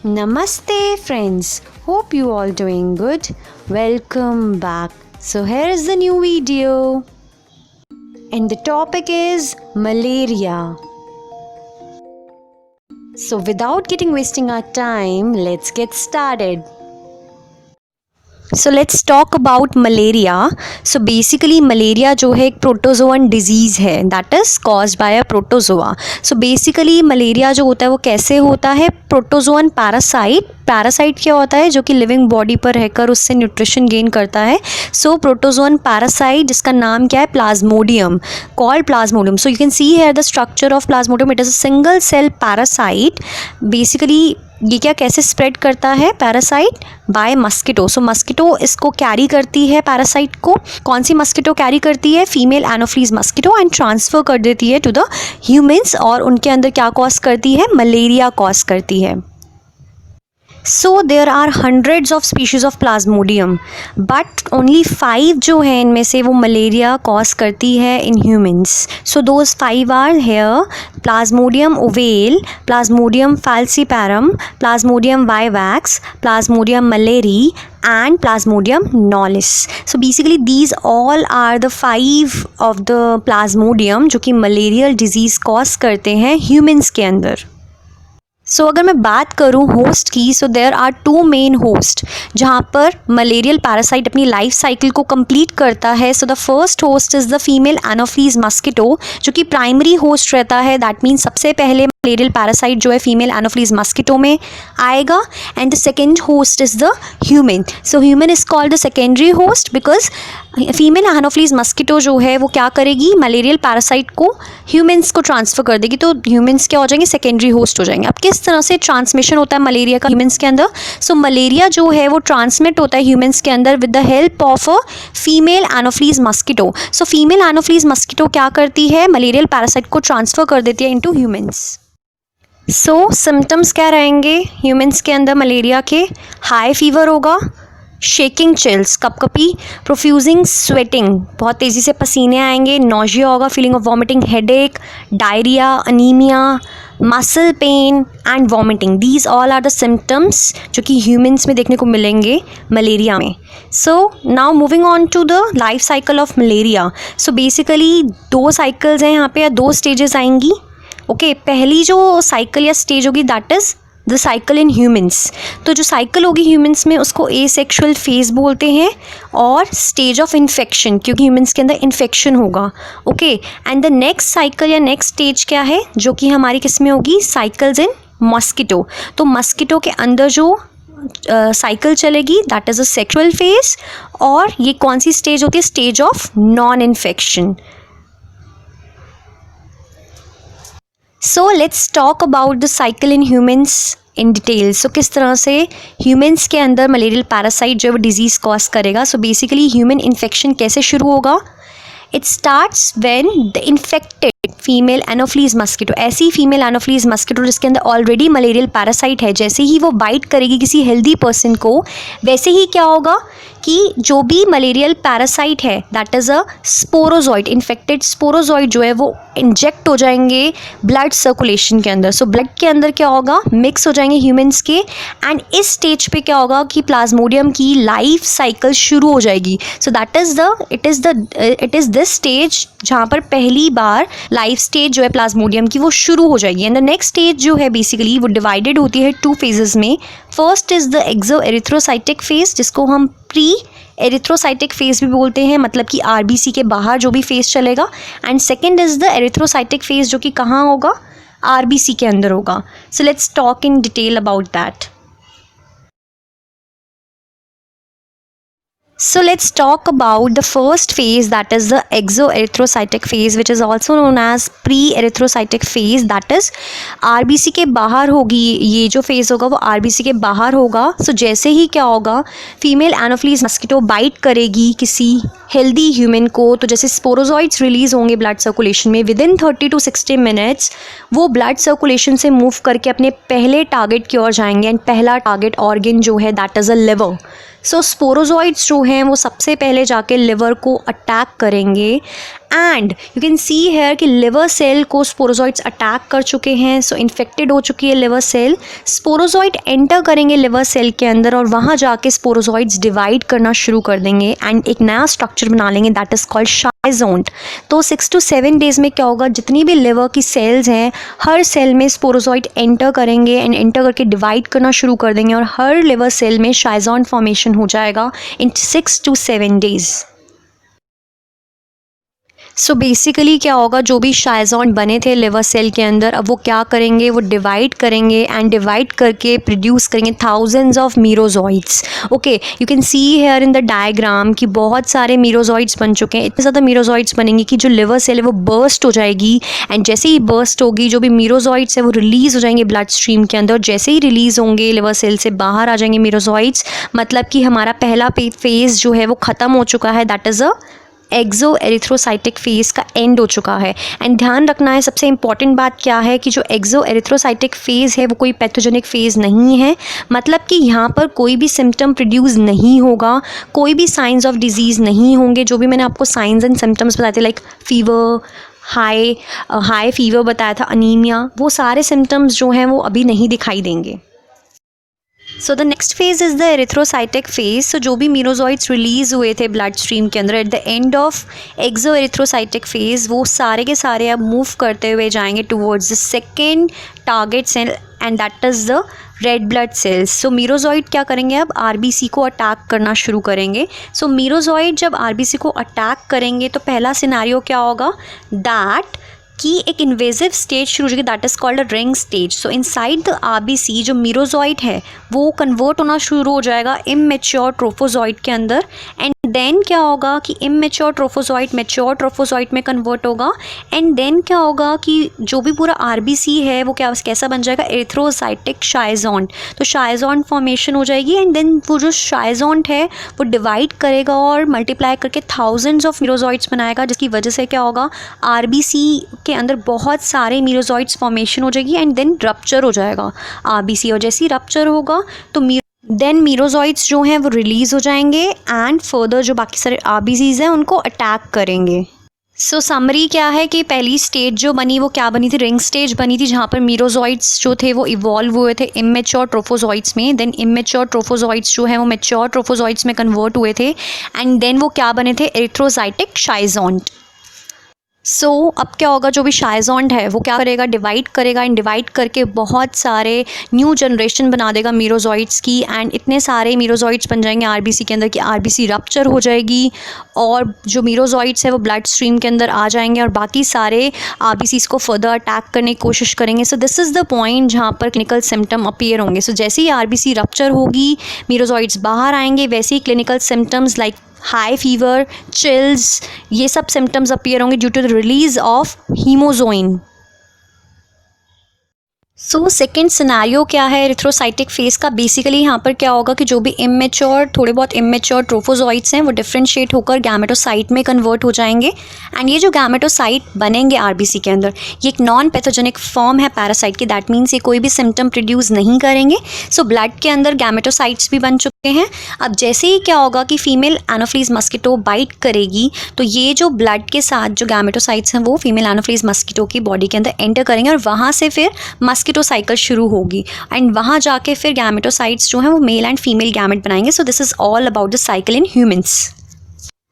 Namaste friends, hope you all doing good. Welcome back. So here is the new video and the topic is malaria. So without wasting our time, let's get started. So let's talk about malaria. So basically malaria जो है एक protozoan disease है that is caused by a protozoa. So basically malaria जो होता है वो कैसे होता है, प्रोटोजोअन पैरासाइट क्या होता है जो कि लिविंग बॉडी पर रहकर उससे न्यूट्रिशन गेन करता है. सो प्रोटोजोअन पैरासाइट जिसका नाम क्या है, plasmodium, called plasmodium. So you can see here the structure of plasmodium. It is a single cell parasite. Basically ये क्या कैसे स्प्रेड करता है parasite, by mosquito. So mosquito इसको कैरी करती है पैरासाइट को. कौन सी मस्किटो कैरी करती है, female anopheles mosquito, and transfer कर देती है टू द ह्यूमंस. और उनके अंदर क्या कॉज करती है, मलेरिया कॉज करती है. So there are hundreds of species of plasmodium, but only 5 जो है इनमें से वो मलेरिया कॉज करती है in humans. So those 5 are here: Plasmodium ovale, Plasmodium falciparum, Plasmodium vivax, Plasmodium malariae, and Plasmodium knowles. So basically these all are the 5 of the Plasmodium जो कि malarial disease cause करते हैं humans के अंदर. सो अगर मैं बात करूँ होस्ट की, so there are 2 main host जहाँ पर मलेरियल पैरासाइट अपनी लाइफ साइकिल को कंप्लीट करता है. So the first host is the female anopheles mosquito जो कि प्राइमरी होस्ट रहता है. दैट मीन्स सबसे पहले मलेरियल पैरासाइट जो है फीमेल एनोफ्लीज मस्किटो में आएगा. And the second host is the human. So human is called the secondary host because female anopheles mosquito जो है वो क्या करेगी, मलेरियल पैरासाइट को ह्यूमंस को ट्रांसफ़र कर देगी. तो ह्यूमंस क्या हो जाएंगे, सेकेंडरी होस्ट हो जाएंगे. अब किस तरह से ट्रांसमिशन होता है मलेरिया का ह्यूमंस के अंदर. सो मलेरिया जो है वो ट्रांसमिट होता है ह्यूमंस के अंदर with the help of a female anopheles mosquito. So female anopheles mosquito क्या करती है, मलेरियल पैरासाइट को ट्रांसफ़र कर देती है इनटू ह्यूमंस. सो सिम्टम्स क्या रहेंगे ह्यूमंस के अंदर मलेरिया के, हाई फीवर होगा, शेकिंग चिल्स, कपकपी, प्रोफ्यूजिंग स्वेटिंग, बहुत तेज़ी से पसीने आएंगे, नॉजिया होगा, feeling of vomiting, headache, diarrhoea, anaemia, muscle pain and vomiting. These all are the symptoms जो कि ह्यूमंस में देखने को मिलेंगे मलेरिया में. So now moving on to the life cycle of malaria. So basically 2 cycles हैं यहाँ पे, या 2 स्टेजेस आएंगी. ओके पहली जो साइकिल या स्टेज होगी that is the cycle in humans. तो जो साइकिल होगी ह्यूमंस में उसको एसेक्सुअल फेज बोलते हैं, और स्टेज ऑफ इन्फेक्शन क्योंकि ह्यूमंस के अंदर इन्फेक्शन होगा. Okay and the next cycle या नेक्स्ट स्टेज क्या है जो कि हमारी किस में होगी, साइकिल्स इन मस्किटो. तो मस्किटो के अंदर जो साइकिल चलेगी that is asexual phase. और ये कौन सी स्टेज होती है, stage of non infection. So let's talk about the cycle in humans in detail. So किस तरह से ह्यूमंस के अंदर मलेरियल पैरासाइट जो है वो डिजीज़ कॉज करेगा. सो बेसिकली ह्यूमन इन्फेक्शन कैसे शुरू होगा, it starts when the infected female anopheles mosquito, ऐसी फीमेल एनोफ्लीज मस्किटो जिसके अंदर ऑलरेडी मलेरियल पैरासाइट है, जैसे ही वो बाइट करेगी किसी हेल्दी पर्सन को, वैसे ही क्या होगा कि जो भी मलेरियल पैरासाइट है that is a sporozoite, infected sporozoite जो है वो इंजेक्ट हो जाएंगे ब्लड सर्कुलेशन के अंदर. सो ब्लड के अंदर क्या होगा, मिक्स हो जाएंगे ह्यूमंस के. एंड इस स्टेज पे क्या होगा कि प्लाज्मोडियम की लाइफ साइकिल शुरू हो जाएगी. So that is it is this stage जहाँ पर पहली बार लाइफ स्टेज जो है प्लाज्मोडियम की वो शुरू हो जाएगी. एंड द नेक्स्ट स्टेज जो है बेसिकली वो डिवाइडेड होती है 2 फेजेस में. First is the exo erythrocytic phase जिसको हम प्री एरिथ्रोसाइटिक फेज भी बोलते हैं, मतलब कि आरबीसी के बाहर जो भी फेज चलेगा. And second is the erythrocytic phase जो कि कहाँ होगा, आरबीसी के अंदर होगा. सो let's talk in detail about that. So let's talk about the first phase, that is the exoerythrocytic phase, which is also known as pre-erythrocytic phase. That is RBC के बाहर होगी, ये जो phase होगा वो RBC के बाहर होगा. So जैसे ही क्या होगा, फीमेल एनोफ्लीज मस्किटो बाइट करेगी किसी हेल्दी ह्यूमन को, तो जैसे स्पोरोजॉइड्स रिलीज़ होंगे ब्लड सर्कुलेशन में, विद इन 30 to 60 मिनट्स वो ब्लड सर्कुलेशन से मूव करके अपने पहले टारगेट की ओर जाएंगे. एंड पहला टारगेट ऑर्गन जो है that is a liver. So sporozoites जो हैं वो सबसे पहले जाके लिवर को अटैक करेंगे and you can see here कि लिवर सेल को स्पोरोजॉइड्स अटैक कर चुके हैं, सो इन्फेक्टेड हो चुकी है लिवर सेल। स्पोरोजॉइड एंटर करेंगे लिवर सेल के अंदर और वहाँ जाके स्पोरोजॉइड्स डिवाइड करना शुरू कर देंगे एंड एक नया स्ट्रक्चर बना लेंगे दैट इज़ कॉल्ड शाइज़ोन्ट। तो 6 to 7 डेज़ में क्या होगा, जितनी भी लिवर की सेल्स हैं हर सेल में स्पोरोजॉइड एंटर करेंगे एंड एंटर करके डिवाइड करना शुरू कर देंगे और हर लिवर सेल में शाइज़ोन्ट फॉर्मेशन हो जाएगा इन 6 to 7 डेज़। सो बेसिकली क्या होगा, जो भी शाइज़ोन्ट बने थे लिवर सेल के अंदर अब वो क्या करेंगे, वो डिवाइड करेंगे एंड डिवाइड करके प्रोड्यूस करेंगे thousands of merozoites. Okay, you can see here in the diagram कि बहुत सारे मीरोजॉइड्स बन चुके हैं। इतने ज़्यादा मीरोजॉइड्स बनेंगे कि जो लिवर सेल है वो बर्स्ट हो जाएगी एंड जैसे ही बर्स्ट होगी जो भी मीरोजॉइड्स है वो रिलीज़ हो जाएंगे ब्लड स्ट्रीम के अंदर। जैसे ही रिलीज़ होंगे लिवर सेल से बाहर आ जाएंगे मीरोजॉइड्स, मतलब कि हमारा पहला फेज़ जो है वो ख़त्म हो चुका है, that is a exo erythrocytic phase का एंड हो चुका है। एंड ध्यान रखना है सबसे इंपॉर्टेंट बात क्या है कि जो एक्सो एरिथ्रोसाइटिक फेज़ है वो कोई पैथोजेनिक फेज़ नहीं है, मतलब कि यहाँ पर कोई भी सिम्टम प्रोड्यूस नहीं होगा, कोई भी साइंस ऑफ डिजीज़ नहीं होंगे। जो भी मैंने आपको साइंस एंड सिम्टम्स बताए थे लाइक फीवर, हाई फीवर बताया था, अनीमिया, वो सारे सिम्टम्स जो हैं वो अभी नहीं दिखाई देंगे। So the next phase is the erythrocytic phase. So जो भी मीरोजॉइड्स रिलीज़ हुए थे ब्लड स्ट्रीम के अंदर at the end of exo erythrocytic phase, वो सारे के सारे अब मूव करते हुए जाएंगे towards the second target cell and that is the red blood cells. So merozoite क्या करेंगे, अब आरबीसी को अटैक करना शुरू करेंगे। सो मीरोजॉइड जब आरबीसी को अटैक करेंगे तो पहला सिनारियो क्या होगा, दैट कि एक इन्वेजिव स्टेज शुरू हो जाएगी that is called a ring stage. So inside the RBC जो मीरोजॉइड है वो कन्वर्ट होना शुरू हो जाएगा इमैच्योर ट्रोफोजॉइड के अंदर एंड देन क्या होगा कि इमैच्योर ट्रोफोजॉइड मैच्योर ट्रोफोजॉइड में कन्वर्ट होगा एंड देन क्या होगा कि जो भी पूरा आरबीसी है वो कैसा बन जाएगा, एरिथ्रोसाइटिक शाइज़ोन्ट। तो शाइज़ोन्ट फॉर्मेशन हो जाएगी एंड देन वो जो शाइज़ोन्ट है वो डिवाइड करेगा और मल्टीप्लाई करके थाउजेंड्स ऑफ मीरोजॉइड्स बनाएगा, जिसकी वजह से क्या होगा, आरबीसी के अंदर बहुत सारे मीरोजॉइड्स फॉर्मेशन हो जाएगी एंड देन रप्चर हो जाएगा आरबीसी। और जैसे ही रप्चर होगा तो देन मीरोजॉइड्स जो हैं वो रिलीज़ हो जाएंगे एंड फर्दर जो बाकी सारे आरबीसीज हैं उनको अटैक करेंगे। सो समरी क्या है कि पहली स्टेज जो बनी वो क्या बनी थी, रिंग स्टेज बनी थी, जहाँ पर मीरोजॉइड्स जो थे वो इवॉल्व हुए थे इमेच्योर ट्रोफोजॉइड्स में। देन इमेच्योर ट्रोफोजॉइड्स जो है वो मैच्योर ट्रोफोजॉइड्स में कन्वर्ट हुए थे एंड देन वो क्या बने थे, एरिथ्रोसाइटिक शाइज़ोन्ट। सो अब क्या होगा, जो भी शाइज़ोन्ट है वो क्या करेगा, डिवाइड करेगा एंड डिवाइड करके बहुत सारे न्यू जनरेशन बना देगा मीरोजॉइड्स की एंड इतने सारे मीरोजॉइड्स बन जाएंगे आरबीसी के अंदर कि आरबीसी रप्चर हो जाएगी और जो मीरोजॉइड्स है वो ब्लड स्ट्रीम के अंदर आ जाएंगे और बाकी सारे आरबीसीज को फर्दर अटैक करने की कोशिश करेंगे। So this is the point जहाँ पर क्लिनिकल सिम्टम अपीयर होंगे। सो जैसे ही आरबीसी रप्चर होगी, मीरोजॉइड्स बाहर आएंगे, वैसे ही clinical symptoms like high fever, chills, ये सब सिम्टम्स अपीयर होंगे due to the release of hemozoin. So second scenario क्या है एरिथ्रोसाइटिक फेज़ का, बेसिकली यहाँ पर क्या होगा कि जो भी इमेच्योर, थोड़े बहुत इमेच्योर ट्रोफोजॉइड्स हैं वो डिफ्रेंशिएट होकर गैमेटोसाइट में कन्वर्ट हो जाएंगे एंड ये जो गैमेटोसाइट बनेंगे आरबीसी के अंदर ये एक नॉन पैथोजेनिक फॉर्म है पैरासाइट की, दैट मीन्स ये कोई भी सिम्टम प्रोड्यूस नहीं करेंगे। सो ब्लड के अंदर गैमेटोसाइट्स भी बन चुके हैं। अब जैसे ही क्या होगा कि फीमेल एनोफिलीज मस्किटो बाइट करेगी तो ये जो ब्लड के साथ जो गैमेटोसाइट्स हैं वो फीमेल एनोफिलीज मस्किटो की बॉडी के अंदर एंटर करेंगे और वहाँ से फिर मस्किटो साइकिल शुरू होगी एंड वहाँ जाके फिर गैमेटोसाइट्स जो हैं वो मेल एंड फीमेल गैमेट बनाएंगे। So this is all about the cycle in humans.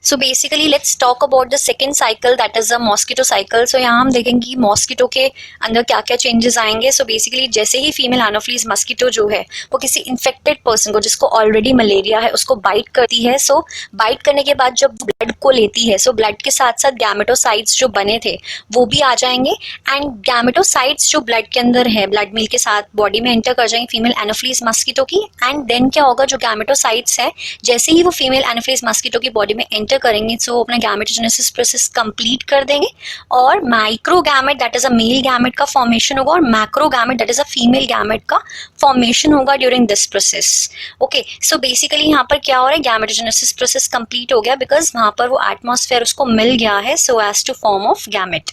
So basically let's talk about the second cycle that is the mosquito cycle. So यहाँ हम देखेंगे कि मॉस्किटो के अंदर क्या क्या चेंजेस आएंगे। सो बेसिकली जैसे ही फीमेल एनोफिलीज मस्किटो जो है वो किसी इन्फेक्टेड पर्सन को जिसको ऑलरेडी मलेरिया है उसको बाइट करती है, सो बाइट करने के बाद जब ब्लड को लेती है सो ब्लड के साथ साथ गैमेटोसाइट्स जो बने थे वो भी आ जाएंगे एंड गैमेटोसाइट्स जो ब्लड के अंदर है ब्लड मिल्क के साथ बॉडी में एंटर कर जाएंगे फीमेल एनोफिलीज मस्किटो की एंड देन क्या होगा, जो गैमेटोसाइट्स है जैसे ही वो फीमेल एनोफिलीज मस्किटो की बॉडी में एंटर करेंगे सो अपना गैमेटोजेनेसिस प्रोसेस कंप्लीट कर देंगे और micro gamete that is a male gamete का फॉर्मेशन होगा और macro gamete that is a female gamete का फॉर्मेशन होगा during this process. Okay, so basically यहाँ पर क्या हो रहा है, गैमेटोजेनेसिस प्रोसेस कंप्लीट हो गया बिकॉज वहाँ पर वो एटमॉस्फेयर उसको मिल गया है so as to form of gamete.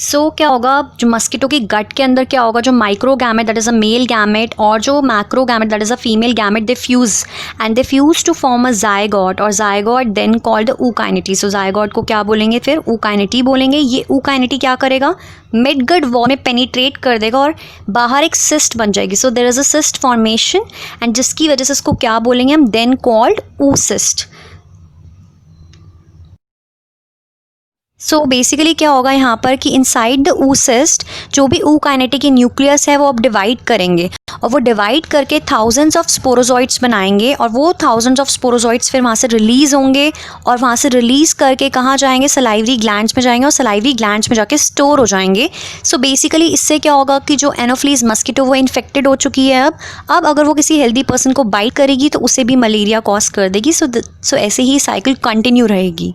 क्या होगा, जो मस्किटो की गट के अंदर क्या होगा, जो micro gamete that is a male gamete और जो macro gamete that is a female gamete, they fuse and they fuse to form a zygote, और zygote then called ookinete. So zygote को क्या बोलेंगे, फिर ऊकाइनिटी बोलेंगे। ये ऊकाइनिटी क्या करेगा, मिडगट वॉल में पेनिट्रेट कर देगा और बाहर एक सिस्ट बन जाएगी। So there is a cyst formation and जिसकी वजह से इसको क्या बोलेंगे हम, then called oocyst. So basically क्या होगा यहाँ पर कि इनसाइड द ऊसिस्ट जो भी ऊकाइनेटिक न्यूक्लियस है वो अब डिवाइड करेंगे और वो डिवाइड करके थाउजेंड्स ऑफ स्पोरोजॉइड्स बनाएंगे और वो थाउजेंड्स ऑफ स्पोरोजॉइड्स फिर वहाँ से रिलीज़ होंगे और वहाँ से रिलीज़ करके कहाँ जाएंगे, सलाइवरी ग्लैंड्स में जाएंगे और सलाइवरी ग्लैंड्स में जाके स्टोर हो जाएंगे। सो बेसिकली इससे क्या होगा कि जो एनोफ्लीज मस्किटो वो इन्फेक्टेड हो चुकी है अब अगर वो किसी हेल्दी पर्सन को बाइट करेगी तो उसे भी मलेरिया कॉज कर देगी। सो ऐसे ही साइकिल कंटिन्यू रहेगी।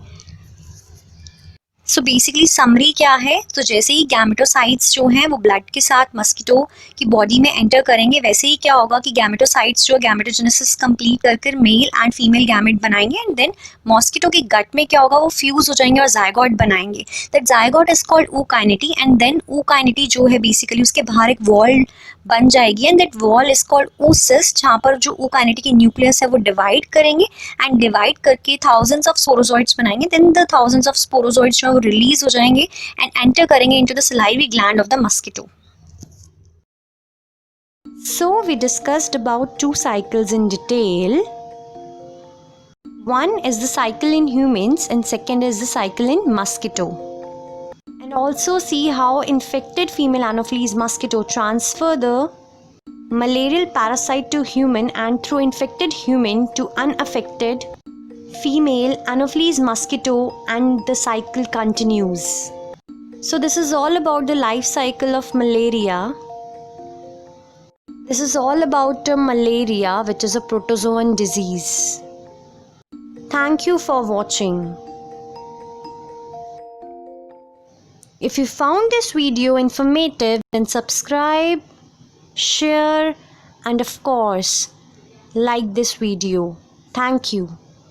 सो बेसिकली समरी क्या है, तो जैसे ही गैमेटोसाइट्स जो हैं वो ब्लड के साथ मस्किटो की बॉडी में एंटर करेंगे, वैसे ही क्या होगा कि गैमेटोसाइट्स जो गैमेटोजेनेसिस कंप्लीट कर मेल एंड फीमेल गैमेट बनाएंगे एंड देन मॉस्किटो की गट में क्या होगा, वो फ्यूज हो जाएंगे और जायगॉट बनाएंगे। That zygote is called ookinete and then ookinete जो है बेसिकली उसके बाहर एक वॉल बन जाएगी and that wall is called oocyst, जहाँ पर जो ऊकाइनिटी की न्यूक्लियस है वो डिवाइड करेंगे एंड डिवाइड करके थाउजेंड्स ऑफ स्पोरोजॉइड्स बनाएंगे। Then the thousands of sporozoites जो है वो रिलीज हो जाएंगे एंड एंटर करेंगे into the salivary gland of the mosquito. So we discussed about two cycles in detail. One is the cycle in humans and second is the cycle in mosquito. And also see how infected female Anopheles mosquito transfer the malarial parasite to human and through infected human to unaffected female Anopheles mosquito and the cycle continues. So this is all about the life cycle of malaria. This is all about malaria, which is a protozoan disease. Thank you for watching. If you found this video informative, then subscribe, share, and of course, like this video. Thank you.